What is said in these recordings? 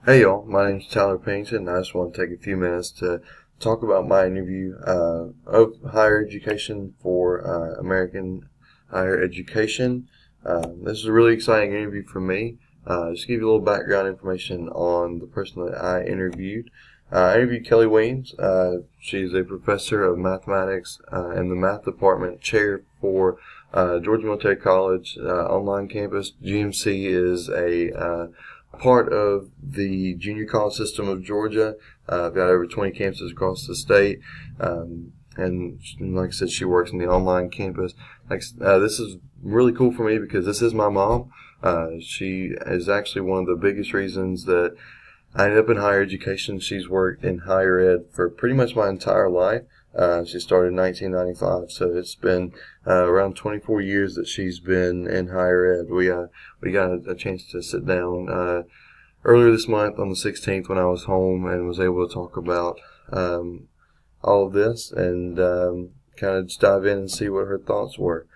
Hey y'all, my name's Tyler Pennington, and I just want to take a few minutes to talk about my interview of higher education for American higher education. This is a really exciting interview for me. Just to give you a little background information on the person that I interviewed. I interviewed Kelly Weems. She's a professor of mathematics in the math department, chair for Georgia Military College online campus. GMC is a part of the junior college system of Georgia. I've got over 20 campuses across the state. And like I said, she works in the online campus. This is really cool for me because this is my mom. She is actually one of the biggest reasons that I ended up in higher education. She's worked in higher ed for pretty much my entire life. She started in 1995, so it's been around 24 years that she's been in higher ed. We got a chance to sit down earlier this month on the 16th when I was home and was able to talk about all of this and kind of just dive in and see what her thoughts were.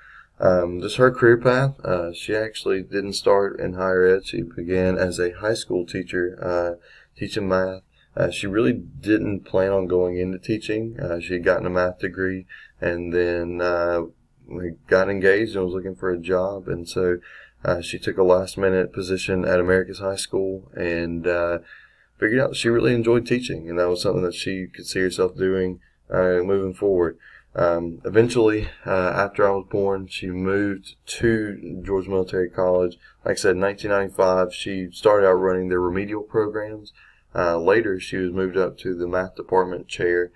Just her career path. She actually didn't start in higher ed. She began as a high school teacher, teaching math. She really didn't plan on going into teaching. She had gotten a math degree and then got engaged and was looking for a job. And so she took a last minute position at America's High School and figured out she really enjoyed teaching. And that was something that she could see herself doing moving forward. Eventually, after I was born, she moved to Georgia Military College. Like I said, in 1995, she started out running their remedial programs. Later, she was moved up to the math department chair,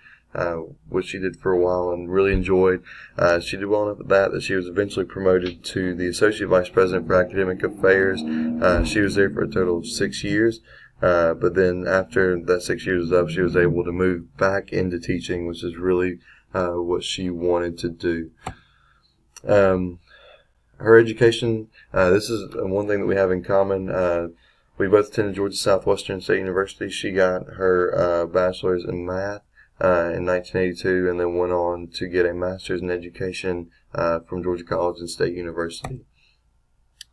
which she did for a while and really enjoyed. She did well enough at that she was eventually promoted to the Associate Vice President for Academic Affairs. She was there for a total of 6 years. But then after that 6 years was up, she was able to move back into teaching, which is really what she wanted to do. Her education, this is one thing that we have in common. We both attended Georgia Southwestern State University. She got her bachelor's in math in 1982 and then went on to get a master's in education from Georgia College and State University.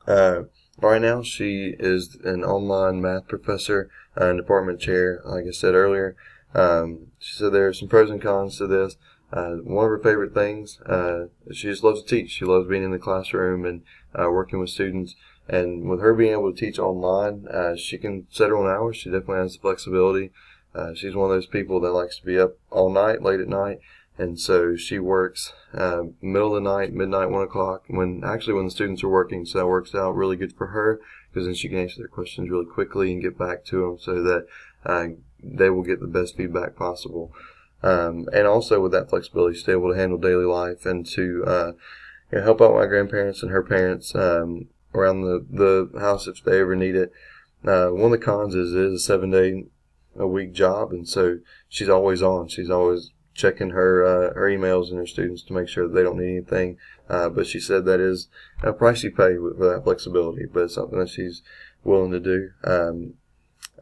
Right now, she is an online math professor and department chair, like I said earlier. She said there are some pros and cons to this. One of her favorite things, she just loves to teach. She loves being in the classroom and working with students. And with her being able to teach online, she can set her own hours. She definitely has the flexibility. She's one of those people that likes to be up all night, late at night. And so she works middle of the night, midnight, 1 o'clock, when the students are working. So that works out really good for her because then she can answer their questions really quickly and get back to them so that they will get the best feedback possible. And also with that flexibility, she's able to handle daily life and to help out my grandparents and her parents around the house if they ever need it. One of the cons is it is a 7-day-a-week job, and so she's always on. She's always checking her emails and her students to make sure that they don't need anything. But she said that is a price you pay for that flexibility, but it's something that she's willing to do.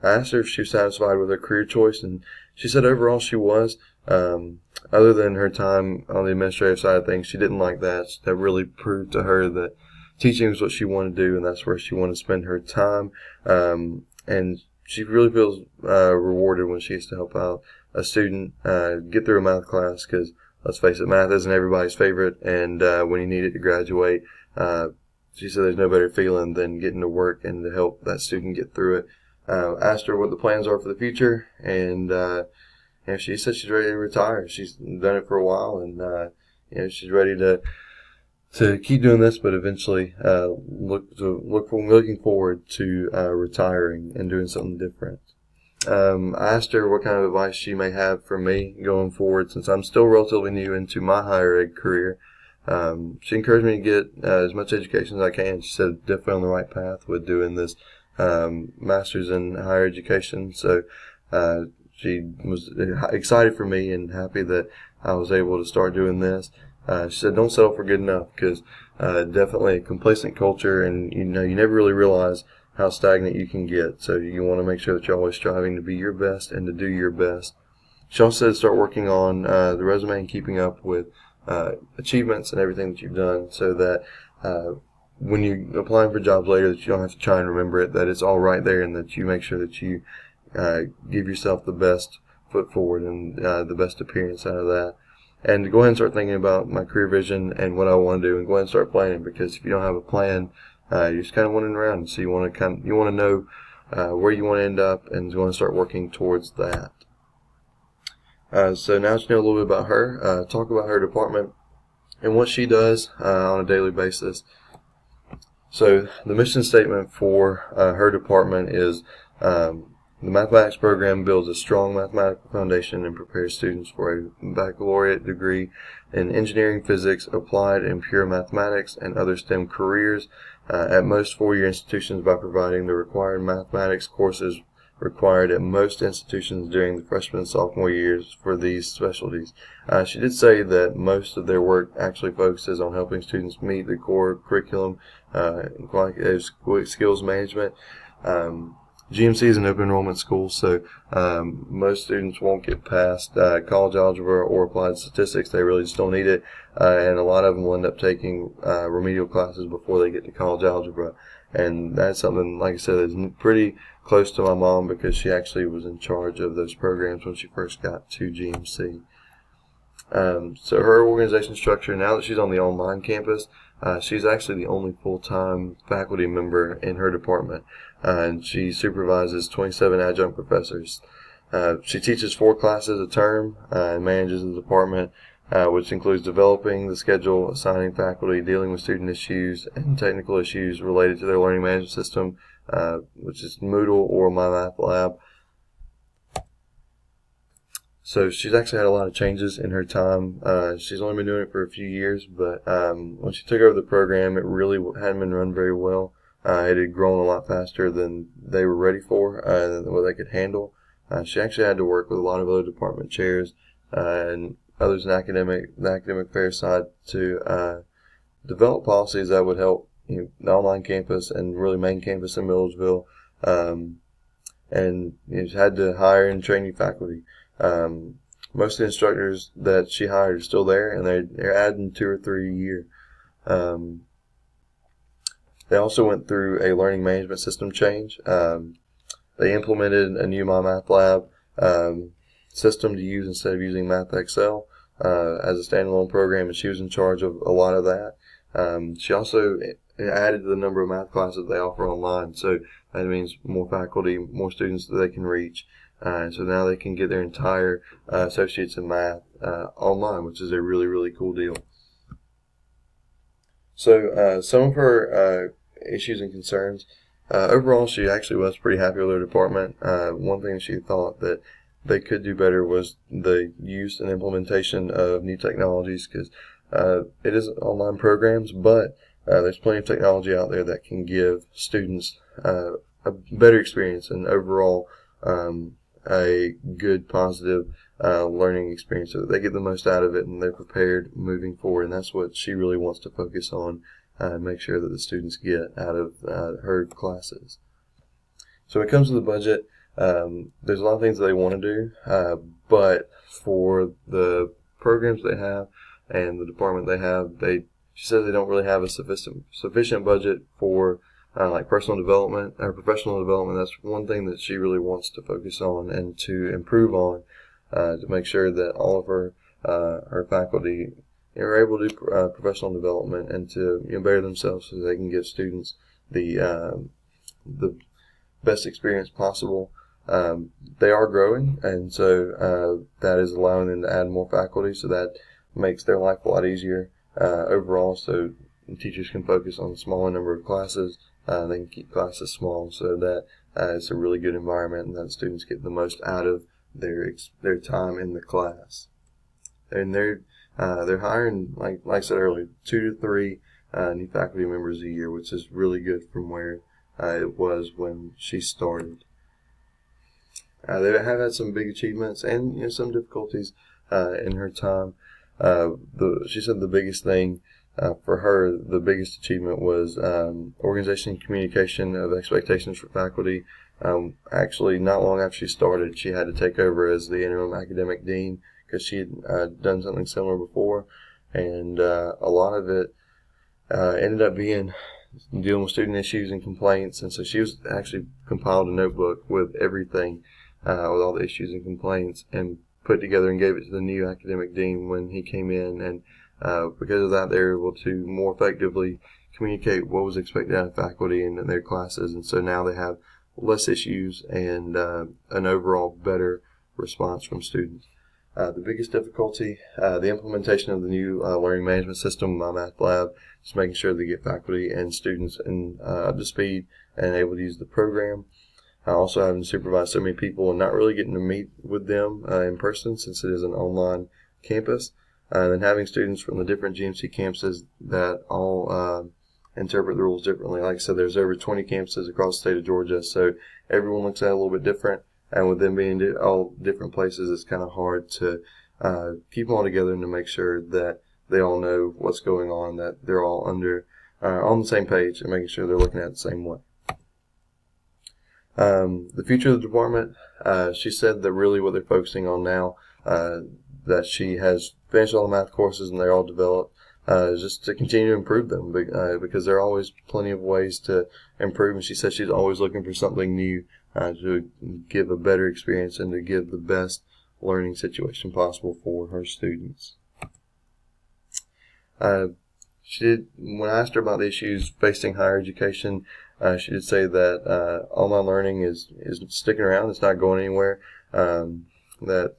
I asked her if she was satisfied with her career choice, and she said overall she was. Other than her time on the administrative side of things, she didn't like that. That really proved to her that teaching is what she wanted to do, and that's where she wanted to spend her time. And she really feels rewarded when she gets to help out a student get through a math class, because let's face it, math isn't everybody's favorite, and when you need it to graduate, she said there's no better feeling than getting to work and to help that student get through it. Asked her what the plans are for the future, and she said she's ready to retire. She's done it for a while, and she's ready to keep doing this, but eventually looking forward to retiring and doing something different. I asked her what kind of advice she may have for me going forward, since I'm still relatively new into my higher ed career. She encouraged me to get as much education as I can. She said definitely on the right path with doing this master's in higher education. So she was excited for me and happy that I was able to start doing this. She said don't settle for good enough, because definitely a complacent culture, and you never really realize how stagnant you can get. So you want to make sure that you're always striving to be your best and to do your best. She also said start working on the resume and keeping up with achievements and everything that you've done, so that when you're applying for jobs later, that you don't have to try and remember it, that it's all right there, and that you make sure that you give yourself the best foot forward and the best appearance out of that. And to go ahead and start thinking about my career vision and what I want to do, and go ahead and start planning, because if you don't have a plan, you're just kind of wandering around. So you want to know where you want to end up, and you want to start working towards that. So now that you know a little bit about her, talk about her department and what she does on a daily basis. So the mission statement for her department is the mathematics program builds a strong mathematical foundation and prepares students for a baccalaureate degree in engineering, physics, applied and pure mathematics, and other STEM careers at most four-year institutions by providing the required mathematics courses required at most institutions during the freshman and sophomore years for these specialties. She did say that most of their work actually focuses on helping students meet the core curriculum, skills management. GMC is an open enrollment school, so most students won't get past college algebra or applied statistics. They really just don't need it, and a lot of them will end up taking remedial classes before they get to college algebra. And that's something, like I said, that's pretty close to my mom, because she actually was in charge of those programs when she first got to GMC. So her organization structure, now that she's on the online campus, she's actually the only full-time faculty member in her department, and she supervises 27 adjunct professors. She teaches 4 classes a term and manages the department, which includes developing the schedule, assigning faculty, dealing with student issues and technical issues related to their learning management system, which is Moodle or MyMathLab. So she's actually had a lot of changes in her time. She's only been doing it for a few years, but when she took over the program, it really hadn't been run very well. It had grown a lot faster than they were ready for, than what they could handle. She actually had to work with a lot of other department chairs and others in the academic affairs side to develop policies that would help the online campus and really main campus in Millersville. And she had to hire and train new faculty. Most of the instructors that she hired are still there, and they're adding 2 or 3 a year. They also went through a learning management system change. They implemented a new MyMathLab system to use instead of using MathXL as a standalone program, and she was in charge of a lot of that. She also added to the number of math classes they offer online, so that means more faculty, more students that they can reach. So now they can get their entire associates in math online, which is a really, really cool deal. So some of her issues and concerns, overall she actually was pretty happy with her department. One thing she thought that they could do better was the use and implementation of new technologies, because it is online programs, but there's plenty of technology out there that can give students a better experience and overall a good, positive learning experience, so that they get the most out of it and they're prepared moving forward. And that's what she really wants to focus on, make sure that the students get out of her classes. So when it comes to the budget, there's a lot of things that they want to do, but for the programs they have and the department they have, she says they don't really have a sufficient budget for like personal development or professional development. That's one thing that she really wants to focus on and to improve on, to make sure that all of her faculty are able to do professional development and to better themselves, so they can give students the best experience possible. They are growing, and so that is allowing them to add more faculty, so that makes their life a lot easier overall, so teachers can focus on a smaller number of classes. They can keep classes small, so that it's a really good environment and that students get the most out of their time in the class. And they're hiring, like I said earlier, 2 to 3 new faculty members a year, which is really good from where it was when she started. They have had some big achievements and some difficulties in her time. She said the biggest thing for her, the biggest achievement was organization and communication of expectations for faculty. Actually, not long after she started, she had to take over as the interim academic dean, because she had done something similar before, and a lot of it ended up being dealing with student issues and complaints, and so she was actually compiled a notebook with everything, with all the issues and complaints, and put together and gave it to the new academic dean when he came in, and because of that, they were able to more effectively communicate what was expected out of faculty and in their classes, and so now they have less issues and an overall better response from students. The biggest difficulty, the implementation of the new learning management system, My Math Lab, just making sure they get faculty and students up to speed and able to use the program. Also having to supervise so many people and not really getting to meet with them in person since it is an online campus. And then having students from the different GMC campuses that all interpret the rules differently. Like I said, there's over 20 campuses across the state of Georgia, so everyone looks at it a little bit different. And with them being all different places, it's kind of hard to keep them all together and to make sure that they all know what's going on, that they're all on the same page and making sure they're looking at it the same way. The future of the department, she said that really what they're focusing on now, that she has finished all the math courses and they're all developed, just to continue to improve them because there are always plenty of ways to improve, and she said she's always looking for something new to give a better experience and to give the best learning situation possible for her students. When I asked her about the issues facing higher education, she did say that online learning is sticking around, it's not going anywhere, that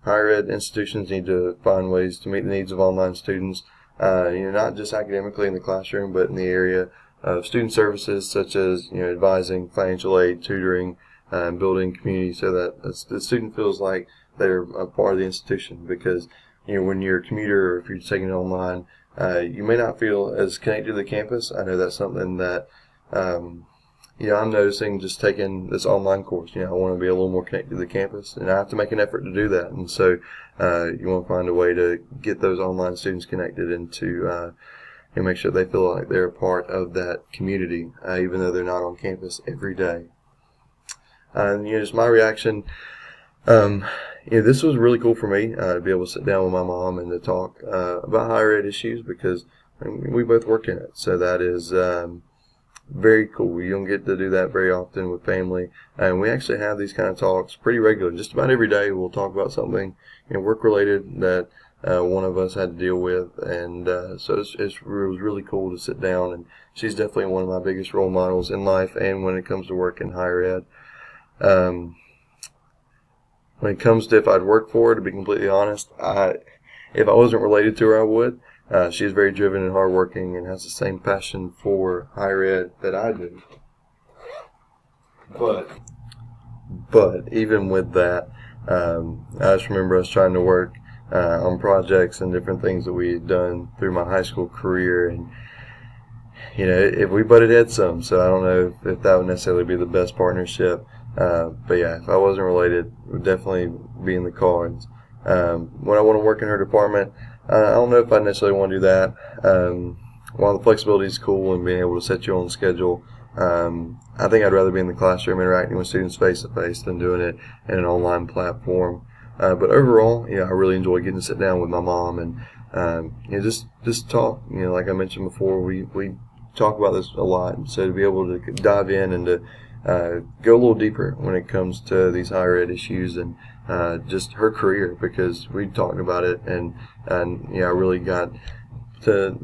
higher ed institutions need to find ways to meet the needs of online students, not just academically in the classroom, but in the area of student services such as advising, financial aid, tutoring, building community, so that the student feels like they're a part of the institution. Because when you're a commuter or if you're taking it online, you may not feel as connected to the campus. I know that's something that I'm noticing just taking this online course. I want to be a little more connected to the campus, and I have to make an effort to do that. And so you want to find a way to get those online students connected and to make sure they feel like they're a part of that community, even though they're not on campus every day. And just my reaction. This was really cool for me to be able to sit down with my mom and to talk about higher ed issues because we both work in it. So that is very cool. You don't get to do that very often with family. And we actually have these kind of talks pretty regularly. Just about every day we'll talk about something work-related that one of us had to deal with. And so it was really cool to sit down. And she's definitely one of my biggest role models in life and when it comes to work in higher ed. When it comes to if I'd work for her, to be completely honest, if I wasn't related to her, I would. She is very driven and hardworking and has the same passion for higher ed that I do. But even with that, I just remember us trying to work on projects and different things that we had done through my high school career, and if we butted heads some, so I don't know if that would necessarily be the best partnership. But yeah, if I wasn't related, it would definitely be in the cards. When I want to work in her department, I don't know if I necessarily want to do that. While the flexibility is cool and being able to set your own schedule, I think I'd rather be in the classroom interacting with students face-to-face than doing it in an online platform. But overall, I really enjoy getting to sit down with my mom and just talk. Like I mentioned before, we talk about this a lot. So to be able to dive in and to go a little deeper when it comes to these higher ed issues and just her career, because we talked about it and I really got to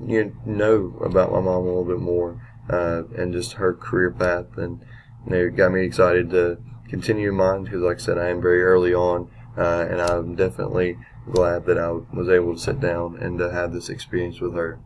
know about my mom a little bit more and just her career path, and it got me excited to continue mine because, like I said, I am very early on and I'm definitely glad that I was able to sit down and to have this experience with her.